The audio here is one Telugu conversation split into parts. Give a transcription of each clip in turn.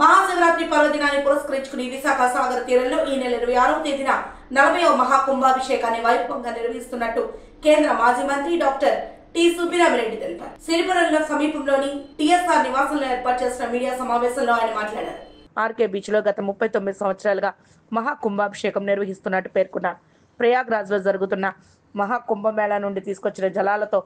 మహాశివరాత్రి పర్వదినాన్ని పురస్కరించుకుని విశాఖ సాగర్ తీరంలో ఈ నెల 26వ తేదీన 40వ మహాకుంభాభిషేకాన్ని వైభవంగా నిర్వహిస్తున్నట్టు కేంద్ర మాజీ మంత్రి డాక్టర్ టి సుబ్బిరామిరెడ్డి తెలిపారు. సిరిపురంలో సమీపంలోని టిఎస్ఆర్ నివాసంలో ఏర్పాటు చేసిన మీడియా సమావేశంలో ఆయన మాట్లాడారు. ఆర్కే బీచ్ లో గత 39 సంవత్సరాలుగా మహాకుంభాభిషేకం నిర్వహిస్తున్నట్టు పేర్కొన్నారు. ప్రయాగ్రాజ్ లో జరుగుతున్న మహాకుంభమేళా నుండి తీసుకొచ్చిన జలాలతో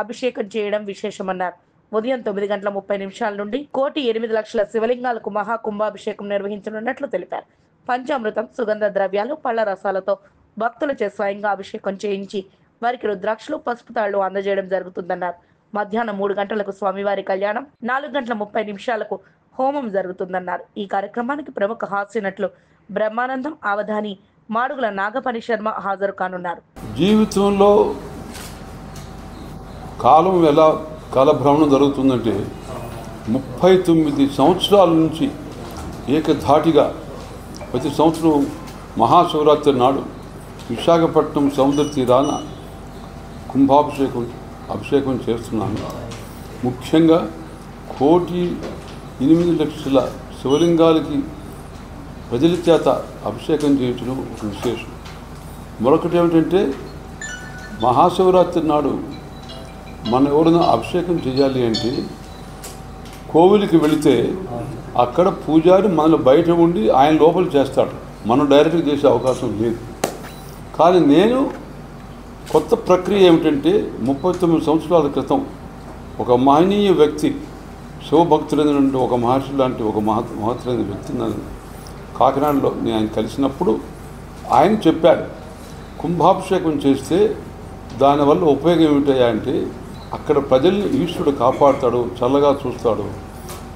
అభిషేకం చేయడం విశేషమన్నారు. ఉదయం 9:30 నుండి 1,08,00,000 శివలింగాలకు మహాకుంభాభిషేకం నిర్వహించనున్నట్లు తెలిపారు. పంచామృతం, సుగంధ ద్రవ్యాలు, పళ్ల రసాలతో భక్తులచే స్వయంగా అభిషేకం చేయించి వారికి రుద్రాక్షలు, పసుపు తాళ్లు అందజేయడం జరుగుతుందన్నారు. మధ్యాహ్నం 3 గంటలకు స్వామివారి కళ్యాణం, 4:30 హోమం జరుగుతుందన్నారు. ఈ కార్యక్రమానికి ప్రముఖ హాస్యనటులు బ్రహ్మానందం, అవధాని మాడుగుల నాగపని శర్మ హాజరు కానున్నారు. జీవితంలో కాలం ఎలా కాలభ్రమణం జరుగుతుందంటే 39 సంవత్సరాల నుంచి ఏకధాటిగా ప్రతి సంవత్సరం మహాశివరాత్రి నాడు విశాఖపట్నం సముద్ర తీరాన అభిషేకం చేస్తున్నాను. ముఖ్యంగా 1,08,00,000 శివలింగాలకి ప్రజల చేత అభిషేకం చేయించడం ఒక విశేషం. మరొకటి ఏమిటంటే మహాశివరాత్రి నాడు మనం ఎవరైనా అభిషేకం చేయాలి అంటే కోవిలికి వెళితే అక్కడ పూజారి మనలో బయట ఉండి ఆయన లోపల చేస్తాడు. మనం డైరెక్ట్గా చేసే అవకాశం లేదు. కానీ నేను కొత్త ప్రక్రియ ఏమిటంటే 39 సంవత్సరాల క్రితం ఒక మహనీయ వ్యక్తి, శివభక్తులైన ఒక మహర్షి లాంటి ఒక మహత్తరైన వ్యక్తి నన్ను కాకినాడలో నేను ఆయన కలిసినప్పుడు ఆయన చెప్పాడు, కుంభాభిషేకం చేస్తే దానివల్ల ఉపయోగం ఏమిటయా అంటే అక్కడ ప్రజల్ని ఈశ్వరుడు కాపాడుతాడు, చల్లగా చూస్తాడు,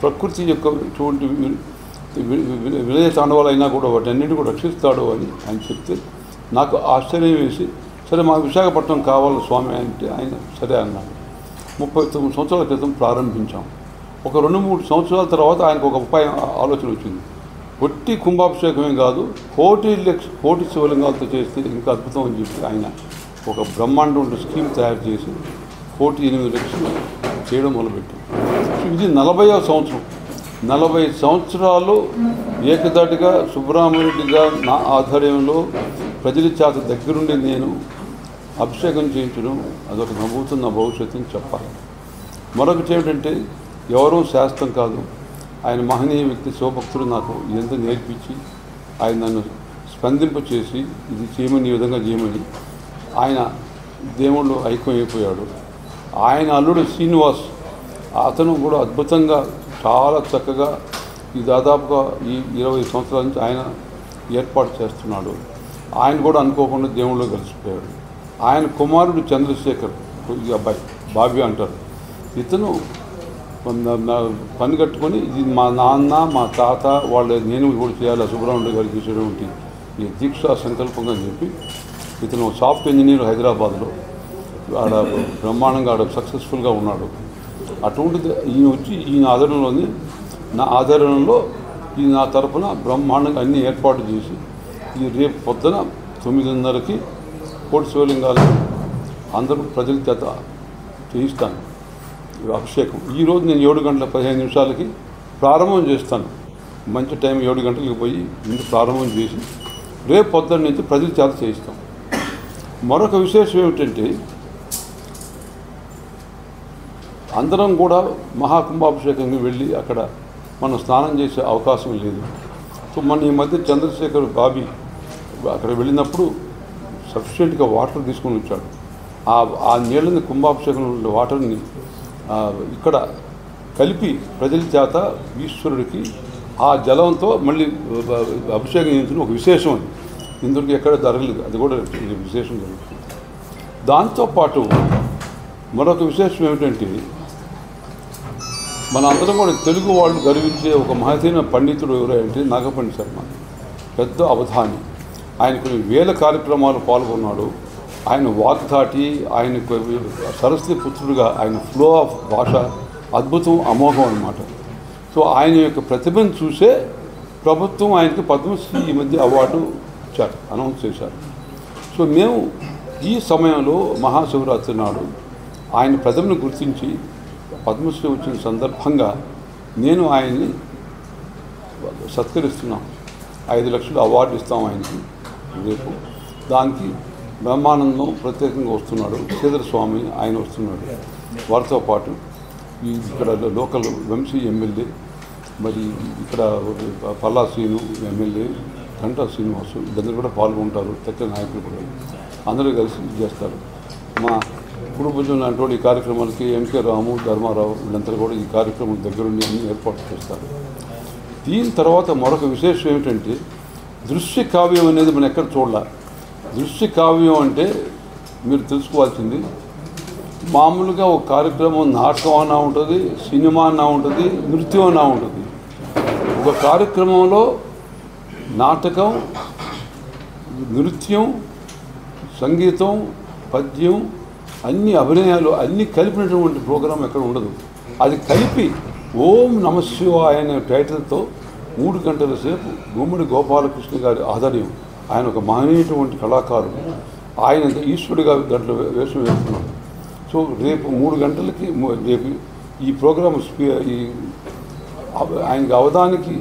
ప్రకృతి యొక్క ఇటువంటి విలయ తాండవాలైనా కూడా వాటన్నిటి కూడా రక్షిస్తాడు అని ఆయన చెప్తే నాకు ఆశ్చర్యం వేసి, సరే మా విశాఖపట్నం కావాలి స్వామి అంటే ఆయన సరే అన్నాడు. 39 సంవత్సరాల క్రితం ప్రారంభించాం. ఒక 2-3 సంవత్సరాల తర్వాత ఆయనకు ఒక ఉపాయం ఆలోచన వచ్చింది. ఒట్టి కుంభాభిషేకమే కాదు, 1,00,00,000 శివలింగాలతో చేస్తే ఇంకా అద్భుతం అని చెప్పి ఆయన ఒక బ్రహ్మాండం స్కీమ్ తయారు చేసి 1,08,00,000 చేయడం మొదలుపెట్టాం. ఇది 40వ సంవత్సరం. 40 సంవత్సరాలు ఏకదాటిగా సుబ్బరామిరెడ్డిగా నా ఆధ్వర్యంలో ప్రజల చేత దగ్గరుండి నేను అభిషేకం చేయించడం అదొక నవ్వుతున్న భవిష్యత్తుని చెప్పాలి. మరొకటి ఏమిటంటే ఎవరో శాస్త్రం కాదు, ఆయన మహనీయ వ్యక్తి, శివభక్తుడు నాకు ఎంత నేర్పించి ఆయన నన్ను స్పందింపచేసి ఇది చేయమని, ఈ విధంగా చేయమని ఆయన దేవుళ్ళు ఐక్యమైపోయాడు. ఆయన అల్లుడు శ్రీనివాస్, అతను కూడా అద్భుతంగా చాలా చక్కగా ఈ దాదాపుగా ఈ 20 సంవత్సరాల నుంచి ఆయన ఏర్పాటు చేస్తున్నాడు. ఆయన కూడా అనుకోకుండా దేవుళ్ళు కలిసిపోయాడు. ఆయన కుమారుడు చంద్రశేఖర్, ఈ అబ్బాయి బాబీ అంటారు, ఇతను పని కట్టుకొని ఇది మా నాన్న మా తాత వాళ్ళు నేను కూడా చేయాలి సుబ్రహ్మణ్య గారు చేసేటువంటి ఈ దీక్షా సంకల్పంగా చెప్పి ఇతను సాఫ్ట్ ఇంజనీర్ హైదరాబాద్లో ఆడ బ్రహ్మాండంగా ఆడ సక్సెస్ఫుల్గా ఉన్నాడు. అటువంటిది ఈయన వచ్చి ఈయన నా ఆధారంలో ఈ నా తరఫున బ్రహ్మాండంగా అన్నీ ఏర్పాటు చేసి ఈ రేపు పొద్దున 9:30కి 1,00,00,000 శివలింగాలు అందరూ ప్రజల చేత చేయిస్తాను అభిషేకం. ఈరోజు నేను 7:15 ప్రారంభం చేస్తాను. మంచి టైం 7 గంటలకు పోయి ముందు ప్రారంభం చేసి రేపు పొద్దున్న నుంచి ప్రజల చేత చేయిస్తాం. మరొక విశేషం ఏమిటంటే అందరం కూడా మహాకుంభాభిషేకంగా వెళ్ళి అక్కడ మనం స్నానం చేసే అవకాశం లేదు. సో మన ఈ మధ్య చంద్రశేఖర్ బాబీ అక్కడ వెళ్ళినప్పుడు సఫిషియెంట్గా వాటర్ తీసుకొని వచ్చాడు. ఆ నీళ్ళని కుంభాభిషేకంలో వాటర్ని ఇక్కడ కలిపి ప్రజల చేత ఈశ్వరుడికి ఆ జలంతో మళ్ళీ అభిషేకం చేయించడం ఒక విశేషం. అది ఇందుకు ఎక్కడ జరగలేదు, అది కూడా విశేషం జరుగుతుంది. దాంతోపాటు మరొక విశేషం ఏమిటంటే మన అందరం కూడా తెలుగు వాళ్ళు గర్వించే ఒక మహతీన పండితుడు ఎవరంటే నాగపని శర్మ, పెద్ద అవధాని. ఆయన కొన్ని వేల కార్యక్రమాలు పాల్గొన్నాడు. ఆయన వాగ్దాటి, ఆయన సరస్వతి పుత్రుడుగా ఆయన ఫ్లో ఆఫ్ భాష అద్భుతం, అమోఘం అన్నమాట. సో ఆయన యొక్క ప్రతిభను చూసే ప్రభుత్వం ఆయనకి పద్మశ్రీ ఈ మధ్య అవార్డు ఇచ్చారు, అనౌన్స్ చేశారు. సో మేము ఈ సమయంలో మహాశివరాత్రి నాడు ఆయన ప్రతిభను గుర్తించి పద్మశ్రీ వచ్చిన సందర్భంగా నేను ఆయన్ని సత్కరిస్తున్నాం. 5 లక్షలు అవార్డు ఇస్తాం ఆయనకి రేపు. దానికి బ్రహ్మానందం ప్రత్యేకంగా వస్తున్నాడు, శ్రీధర స్వామి ఆయన వస్తున్నాడు. వారితో పాటు ఇక్కడ లోకల్ వంశీ ఎమ్మెల్యే, మరి ఇక్కడ పల్లా శ్రీను ఎమ్మెల్యే, గంటా శ్రీనివాసు ఇద్దరు కూడా పాల్గొంటారు. తెక్క నాయకులు కూడా అందరూ కలిసి చేస్తారు. మా కుటుంబం లాంటి వాళ్ళు ఈ కార్యక్రమాలకి ఎంకే రాము, ధర్మారావు వీళ్ళంతా కూడా ఈ కార్యక్రమం దగ్గరుండి అన్ని ఏర్పాటు చేస్తారు. దీని తర్వాత మరొక విశేషం ఏమిటంటే దృశ్య కావ్యం అనేది మనం ఎక్కడ చూడాలి. దృశ్య కావ్యం అంటే మీరు తెలుసుకోవాల్సింది, మామూలుగా ఒక కార్యక్రమం నాటకం అన్నా ఉంటుంది, సినిమా అన్నా ఉంటుంది, నృత్యం అన్నా ఉంటుంది. ఒక కార్యక్రమంలో నాటకం, నృత్యం, సంగీతం, పద్యం, అన్ని అభినయాలు అన్నీ కలిపినటువంటి ప్రోగ్రాం ఎక్కడ ఉండదు. అది కలిపి ఓం నమ శివాయ అనే టైటిల్తో 3 గంటల సేపు గుమ్మడి గోపాలకృష్ణ గారి ఆధ్వర్యం, ఆయన ఒక మహనీయటువంటి కళాకారుడు, ఆయన ఈశ్వరుడిగా దాంట్లో వేషం వేస్తున్నాడు. సో రేపు 3 గంటలకి రేపు ఈ ప్రోగ్రాం ఆయనకి అవధానికి